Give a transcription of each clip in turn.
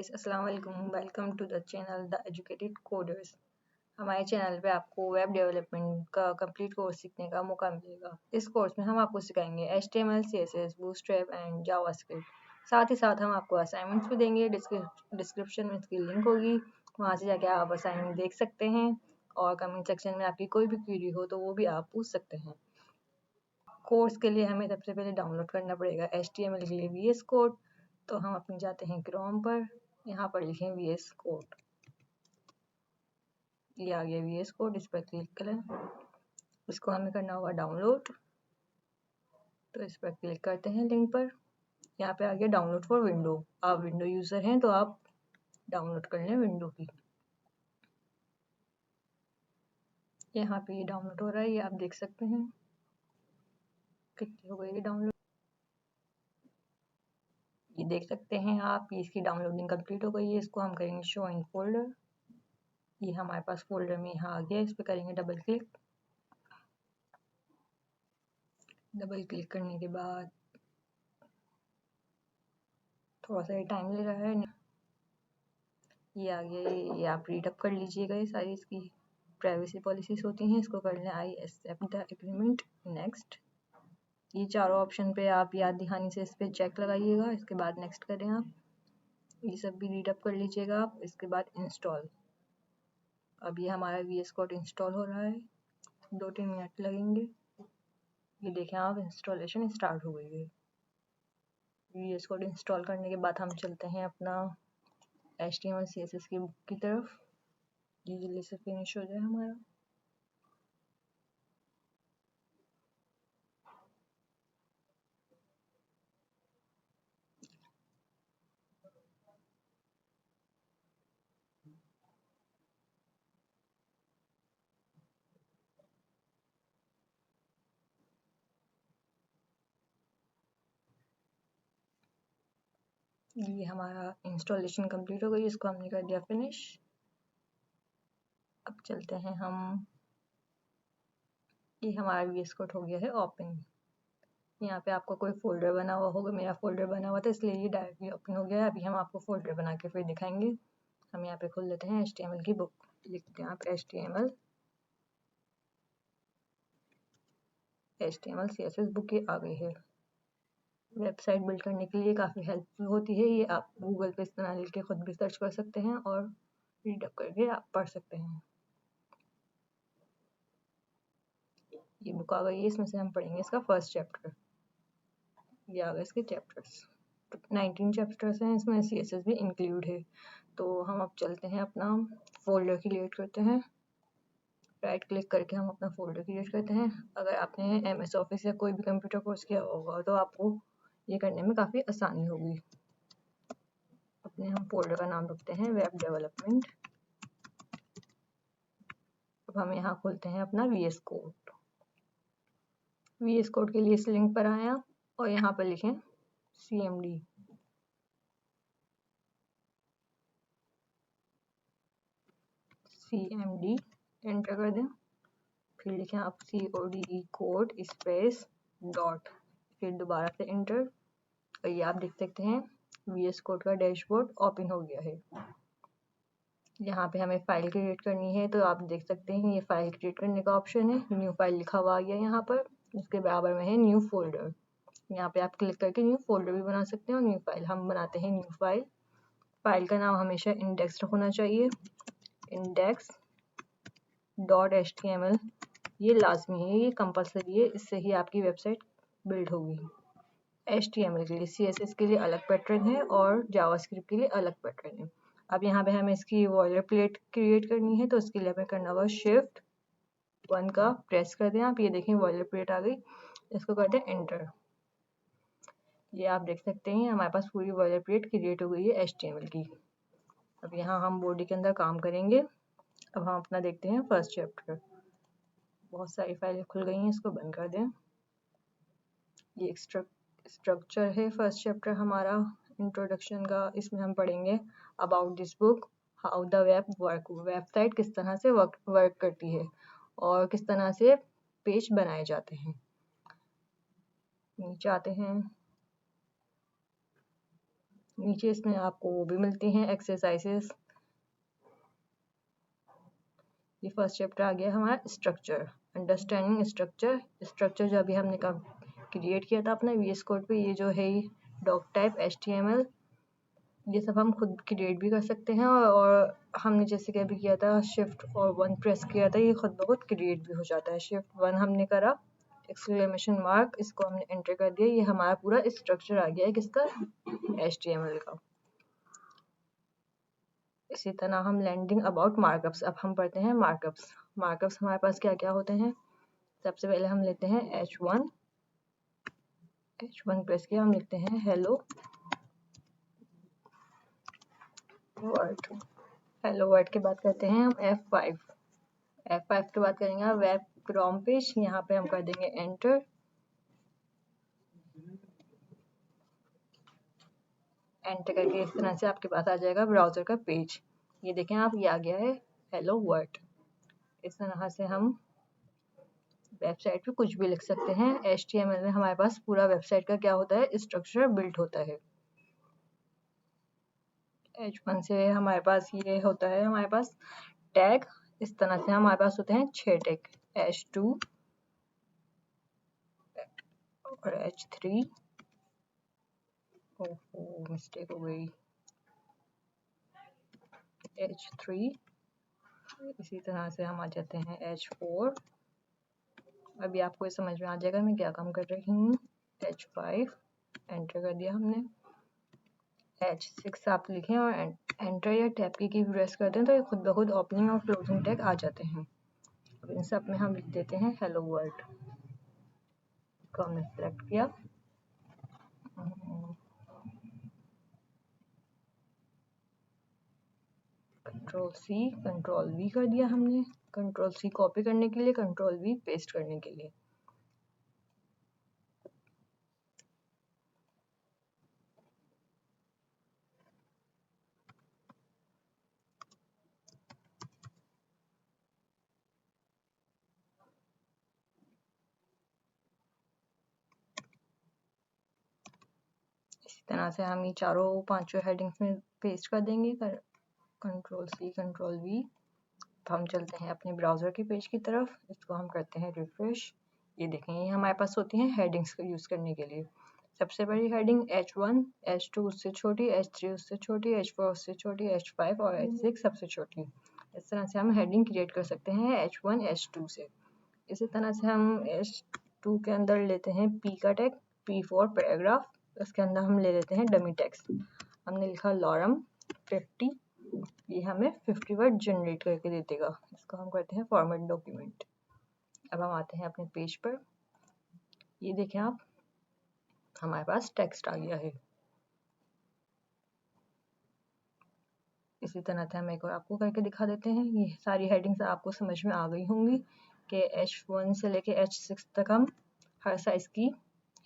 Guys, अस्सलाम वालेकुम। Welcome to the channel the educated coders. हमारे चैनल पे आपको वेब डेवलपमेंट का कंप्लीट कोर्स सीखने का मौका मिलेगा। इस कोर्स में हम आपको सिखाएंगे HTML, CSS, bootstrap and JavaScript. साथ ही साथ हम आपको असाइनमेंट्स भी देंगे। डिस्क्रिप्शन में इसकी लिंक होगी, वहाँ से जाके आप असाइनमेंट देख सकते हैं और कमेंट सेक्शन में आपकी कोई भी क्वेरी हो तो वो भी आप पूछ सकते हैं। कोर्स के लिए हमें सबसे पहले डाउनलोड करना पड़ेगा HTML के लिए VS कोड। तो हम अपने जाते हैं क्रोम पर, यहाँ पर लिखें VS कोड। ये आ गया VS कोड, इस पर क्लिक करें। इसको हमें करना होगा डाउनलोड, तो इस पर क्लिक करते हैं लिंक पर। यहाँ पे आ गया डाउनलोड फॉर विंडो। आप विंडो यूज़र हैं तो आप डाउनलोड कर लें विंडो की। यहाँ पे ये डाउनलोड हो रहा है, ये आप देख सकते हैं कितनी हो गई डाउनलोड। ये देख सकते हैं आप, इसकी डाउनलोडिंग कंप्लीट हो गई है। इसको हम करेंगे शो इन फोल्डर। ये हमारे पास फोल्डर में यहाँ आ गया, इस पर करेंगे डबल क्लिक। डबल क्लिक करने के बाद थोड़ा सा ये टाइम ले रहा है। ये आ गया, ये आप रीड अप कर लीजिएगा। ये सारी इसकी प्राइवेसी पॉलिसीज होती हैं। इसको कर लें I accept the agreement, next. ये चारों ऑप्शन पे आप याद दहानी से इस पर चेक लगाइएगा। इसके बाद नेक्स्ट करें आप। ये सब भी रीड अप कर लीजिएगा आप। इसके बाद इंस्टॉल। अब ये हमारा VS कोड इंस्टॉल हो रहा है, 2-3 मिनट लगेंगे। ये देखें आप, इंस्टॉलेशन स्टार्ट हो गई है। VS कोड इंस्टॉल करने के बाद हम चलते हैं अपना HTML CSS की बुक की तरफ। ये जल्दी से फिनिश हो जाए हमारा। ये हमारा इंस्टॉलेशन कंप्लीट हो गई, इसको हमने कर दिया फिनिश। अब चलते हैं हम, ये हमारा VS कोड हो गया है ओपन। यहाँ पे आपका कोई फोल्डर बना हुआ होगा, मेरा फोल्डर बना हुआ था इसलिए ये डायरेक्टली ओपन हो गया है। अभी हम आपको फोल्डर बना के फिर दिखाएंगे। हम यहाँ पे खोल लेते हैं HTML की बुक, लिखते हैं आप HTML CSS बुक। ये आ गई है। वेबसाइट बिल्ड करने के लिए काफ़ी हेल्पफुल होती है ये। आप गूगल पे इस तरह लिख के खुद भी सर्च कर सकते हैं और रीड अप करके आप पढ़ सकते हैं। ये बुक आ गई है, इसमें से हम पढ़ेंगे इसका फर्स्ट चैप्टर। ये आ गए इसके चैप्टर्स, 19 चैप्टर्स हैं, इसमें CSS भी इंक्लूड है। तो हम अब चलते हैं अपना फोल्डर क्रिएट करते हैं। राइट क्लिक करके हम अपना फोल्डर क्रिएट करते हैं। अगर आपने MS ऑफिस या कोई भी कंप्यूटर कोर्स किया होगा तो आपको ये करने में काफ़ी आसानी होगी। अपने हम फोल्डर का नाम रखते हैं वेब डेवलपमेंट। अब हम यहाँ खोलते हैं अपना VS कोड। VS कोड के लिए इस लिंक पर आए आप और यहाँ पर लिखें CMD। एंटर कर दें। फिर लिखें आप CODE कोड स्पेस डॉट, फिर दोबारा से एंटर। और ये आप देख सकते हैं VS कोड का डैशबोर्ड ओपन हो गया है। यहाँ पे हमें फाइल क्रिएट करनी है, तो आप देख सकते हैं ये फाइल क्रिएट करने का ऑप्शन है। न्यू फाइल लिखा हुआ आ गया यहाँ पर, इसके बराबर में है न्यू फोल्डर। यहाँ पे आप क्लिक करके न्यू फोल्डर भी बना सकते हैं और न्यू फाइल। हम बनाते हैं न्यू फाइल। फाइल का नाम हमेशा इंडेक्स होना चाहिए, index.html। ये लाजमी है, ये कंपलसरी है, इससे ही आपकी वेबसाइट बिल्ड होगी। HTML के लिए, CSS के लिए अलग पैटर्न है और जावास्क्रिप्ट के लिए अलग पैटर्न है। अब यहाँ पे हमें इसकी बॉयलर प्लेट क्रिएट करनी है, तो उसके लिए हमें करना होगा Shift+1 का प्रेस कर दें आप। ये देखें बॉयलर प्लेट आ गई, इसको कर दें एंटर। ये आप देख सकते हैं हमारे पास पूरी बॉयलर प्लेट क्रिएट हो गई है HTML की। अब यहाँ हम बॉडी के अंदर काम करेंगे। अब हम अपना देखते हैं फर्स्ट चैप्टर। बहुत सारी फाइलें खुल गई हैं, इसको बंद कर दें। ये स्ट्रक्चर है फर्स्ट चैप्टर हमारा इंट्रोडक्शन का। इसमें हम पढ़ेंगे about this book, how the web work, website किस तरह से वर्क करती है और किस तरह से पेज बनाए जाते हैं। नीचे आते हैं, नीचे इसमें आपको वो भी मिलती हैं एक्सरसाइजेस। ये फर्स्ट चैप्टर आ गया हमारा स्ट्रक्चर, अंडरस्टैंडिंग स्ट्रक्चर। स्ट्रक्चर जो अभी हमने क्रिएट किया था अपने VS कोड पे, ये जो है डॉक टाइप HTML, ये सब हम खुद क्रिएट भी कर सकते हैं और हमने जैसे कि अभी किया था शिफ्ट और 1 प्रेस किया था, ये खुद ब खुद क्रिएट भी हो जाता है। शिफ्ट 1 हमने करा, एक्सक्लेमेशन मार्क, इसको हमने एंटर कर दिया, ये हमारा पूरा स्ट्रक्चर आ गया है किसका, HTML का। इसी तरह हम लैंडिंग अबाउट मार्कअप्स, अब हम पढ़ते हैं मार्कअप्स। मार्कअप्स हमारे पास क्या क्या होते हैं। सबसे पहले हम लेते हैं H1 प्रेस किया, हम लिखते हैं हेलो वर्ड। हेलो वर्ड के बाद करते हैं हम F5 के बाद करेंगे वेब क्रोम पेज, यहाँ पे हम कर देंगे एंटर। एंटर करके इस तरह से आपके पास आ जाएगा ब्राउजर का पेज। ये देखें आप, ये आ गया है हेलो वर्ड। इस तरह से हम वेबसाइट पे कुछ भी लिख सकते हैं। HTML में हमारे पास पूरा वेबसाइट का क्या होता है, स्ट्रक्चर बिल्ट होता है। H1 से हमारे पास ये होता है, हमारे पास टैग, इस तरह से हमारे पास होते हैं 6 टैग, H2 और H3, ओह मिस्टेक हो गई, H3। इसी तरह से हम आ जाते हैं H4, अभी आपको ये समझ में आ जाएगा मैं क्या काम कर रही हूँ। H5 एंटर कर दिया हमने। H6 आप लिखें और एंटर या टैब की प्रेस करते हैं तो ये खुद ब खुद ओपनिंग और क्लोजिंग टैग आ जाते हैं। अब इन सब में हम लिख देते हैं हेलो वर्ल्ड, को हमने सेलेक्ट किया। Ctrl+C Ctrl+V कर दिया हमने, Ctrl+C कॉपी करने के लिए, Ctrl+V पेस्ट करने के लिए। इसी तरह से हम ये चारों पांचों हेडिंग्स में पेस्ट कर देंगे। Ctrl+C Ctrl+V। तो हम चलते हैं अपने ब्राउजर के पेज की तरफ, इसको हम करते हैं रिफ्रेश। ये देखें, ये हमारे पास होती हैं हेडिंग्स को यूज करने के लिए। सबसे बड़ी हेडिंग H1, H2 उससे छोटी, H3 उससे छोटी, H4 उससे छोटी, H5 और H6 सबसे छोटी। इस तरह से हम हेडिंग क्रिएट कर सकते हैं H1 H2 से। इसी तरह से हम H2 के अंदर लेते हैं P का टैग, P4 पैराग्राफ, उसके अंदर हम ले लेते हैं डमी टेक्स्ट। हमने लिखा लॉरम 50, ये हमें 50 वर्ड जनरेट करके दे देगा। इसको हम करते हैं फॉर्मेट डॉक्यूमेंट। अब हम आते हैं अपने पेज पर, ये देखें आप, हमारे पास टेक्स्ट आ गया है। इसी तरह से हम एक और आपको करके दिखा देते हैं। ये सारी हेडिंग्स आपको समझ में आ गई होंगी कि H1 से लेके H6 तक हम हर साइज की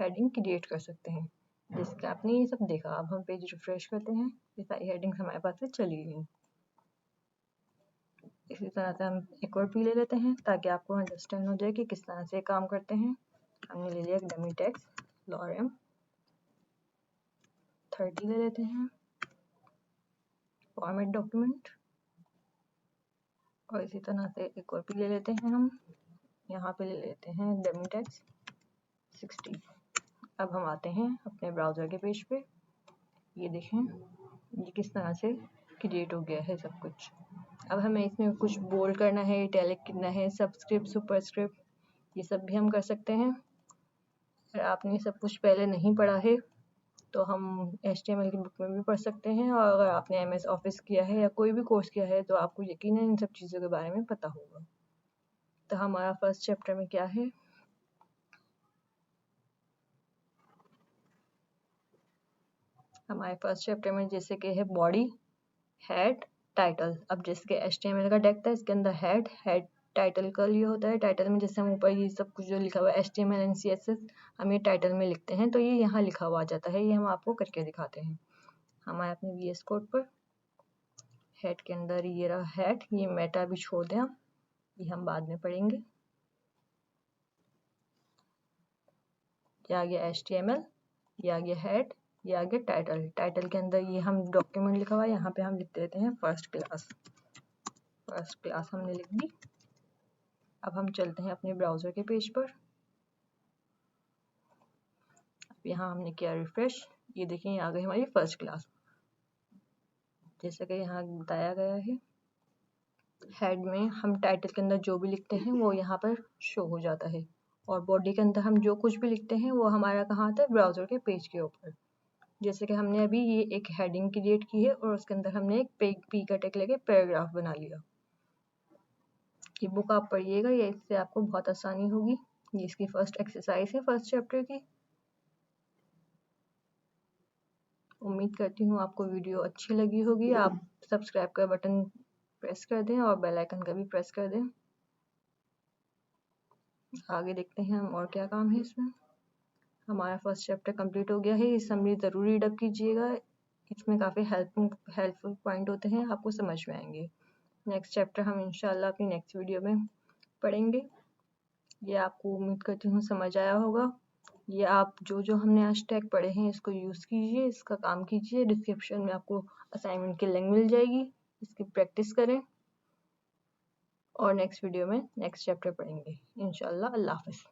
हेडिंग क्रिएट कर सकते हैं। जिसके आपने ये सब देखा, अब हम पेज रिफ्रेश करते हैं, ये सारी हेडिंग्स हमारे पास से चली गई। इसी तरह से हम एक और पी ले लेते हैं ताकि आपको अंडरस्टैंड हो जाए कि किस तरह से काम करते हैं। हमने ले लिया एक डमी टेक्स्ट लॉरम 30 ले लेते हैं, फॉर्मेट डॉक्यूमेंट, और इसी तरह से एक और पी ले लेते हैं हम, यहाँ पे ले लेते हैं डमी टेक्स्ट 60। अब हम आते हैं अपने ब्राउज़र के पेज पे, ये देखें ये किस तरह से क्रिएट हो गया है सब कुछ। अब हमें इसमें कुछ बोल्ड करना है, इटैलिक करना है, सबस्क्रिप्ट, सुपरस्क्रिप्ट, ये सब भी हम कर सकते हैं। अगर आपने सब कुछ पहले नहीं पढ़ा है तो हम HTML की बुक में भी पढ़ सकते हैं, और अगर आपने MS ऑफिस किया है या कोई भी कोर्स किया है तो आपको यकीनन इन सब चीज़ों के बारे में पता होगा। तो हमारा फर्स्ट चैप्टर में क्या है, हमारे फर्स्ट चैप्टर में जैसे कि है बॉडी, हेड, टाइटल। अब जैसे HTML का टैग था, इसके अंदर हेड टाइटल का लिए होता है। टाइटल में जैसे हम ऊपर ये सब कुछ जो लिखा हुआ है HTML एंड CSS हम ये टाइटल में लिखते हैं, तो ये यहाँ लिखा हुआ आ जाता है। ये हम आपको करके दिखाते हैं। हम आए अपने VS कोड पर, हेड के अंदर ये रहा हेड, ये मेटा भी छोड़ दें हम, ये हम बाद में पढ़ेंगे। ये आ गया HTML, ये आ गया हेड, ये आ गया टाइटल। टाइटल के अंदर ये हम डॉक्यूमेंट लिखा हुआ है, यहाँ पे हम लिख देते हैं फर्स्ट क्लास। फर्स्ट क्लास हमने लिख दी। अब हम चलते हैं अपने ब्राउज़र के पेज पर। अब यहाँ हमने किया रिफ्रेश, ये देखिए आ गई हमारी फर्स्ट क्लास। जैसे कि यहाँ बताया गया है, हेड में हम टाइटल के अंदर जो भी लिखते हैं वो यहाँ पर शो हो जाता है, और बॉडी के अंदर हम जो कुछ भी लिखते हैं वो हमारा कहाँ आता है, ब्राउज़र के पेज के ऊपर। जैसे कि हमने अभी ये एक हेडिंग क्रिएट की है और उसके अंदर हमने एक पी का टैग लेके पैराग्राफ बना लिया। ये बुक आप पढ़िएगा, ये इससे आपको बहुत आसानी होगी। ये इसकी फर्स्ट एक्सरसाइज है फर्स्ट चैप्टर की। उम्मीद करती हूँ आपको वीडियो अच्छी लगी होगी। आप सब्सक्राइब का बटन प्रेस कर दें और बेल आइकन का भी प्रेस कर दें। आगे देखते हैं हम और क्या काम है इसमें। हमारा फर्स्ट चैप्टर कंप्लीट हो गया है। ये समरी ज़रूर रीडअप कीजिएगा, इसमें काफ़ी हेल्पफुल पॉइंट होते हैं, आपको समझ में आएंगे। नेक्स्ट चैप्टर हम इंशाल्लाह अपनी नेक्स्ट वीडियो में पढ़ेंगे। ये आपको उम्मीद करती हूँ समझ आया होगा। ये आप जो हमने आज टैग पढ़े हैं इसको यूज़ कीजिए, इसका काम कीजिए। डिस्क्रिप्शन में आपको असाइनमेंट की लिंक मिल जाएगी, इसकी प्रैक्टिस करें और नेक्स्ट वीडियो में नेक्स्ट चैप्टर पढ़ेंगे इंशाल्लाह। अल्लाह हाफ़िज़।